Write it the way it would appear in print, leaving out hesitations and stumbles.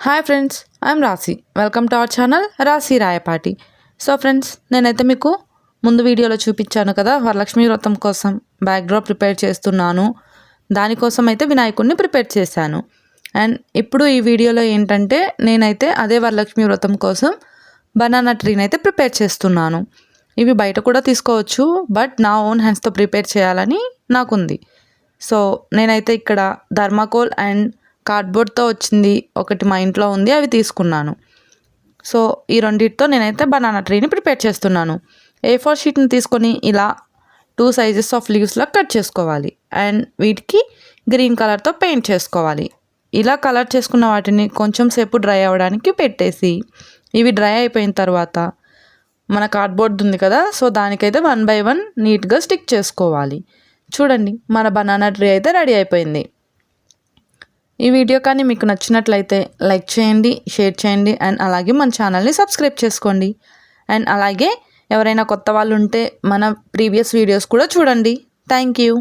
Hi friends, I'm రాశి. Welcome to our channel రాశి Rayapati. So friends, నేనైతే మీకు ముందు వీడియోలో చూపించాను కదా, వరలక్ష్మి వ్రతం కోసం బ్యాక్డ్రాప్ ప్రిపేర్ చేస్తున్నాను. దానికోసం అయితే వినాయకుడిని ప్రిపేర్ చేశాను. అండ్ ఇప్పుడు ఈ వీడియోలో ఏంటంటే నేనైతే అదే వరలక్ష్మి వ్రతం కోసం బనానా ట్రీని అయితే ప్రిపేర్ చేస్తున్నాను. ఇవి బయట కూడా తీసుకోవచ్చు, బట్ నా ఓన్ హ్యాండ్స్తో ప్రిపేర్ చేయాలని నాకుంది. సో నేనైతే ఇక్కడ థర్మాకోల్ అండ్ కార్డ్బోర్డ్తో వచ్చింది ఒకటి మా ఇంట్లో ఉంది, అవి తీసుకున్నాను. సో ఈ రెండింటితో నేనైతే బనానా ట్రీని ప్రిపేర్ చేస్తున్నాను. A4 షీట్ని తీసుకొని ఇలా 2 సైజెస్ ఆఫ్ లీవ్స్లా కట్ చేసుకోవాలి. అండ్ వీటికి గ్రీన్ కలర్తో పెయింట్ చేసుకోవాలి. ఇలా కలర్ చేసుకున్న వాటిని కొంచెం సేపు డ్రై అవ్వడానికి పెట్టేసి, ఇవి డ్రై అయిపోయిన తర్వాత మన కార్డ్బోర్డ్ ఉంది కదా, సో దానికైతే 1 by 1 నీట్గా స్టిక్ చేసుకోవాలి. చూడండి, మన బనానా ట్రీ అయితే రెడీ అయిపోయింది. ఈ వీడియో కానీ మీకు నచ్చినట్లయితే లైక్ చేయండి, షేర్ చేయండి, అండ్ అలాగే మన ఛానల్ని సబ్స్క్రైబ్ చేసుకోండి. అండ్ అలాగే ఎవరైనా కొత్త వాళ్ళు ఉంటే మన ప్రీవియస్ వీడియోస్ కూడా చూడండి. Thank you.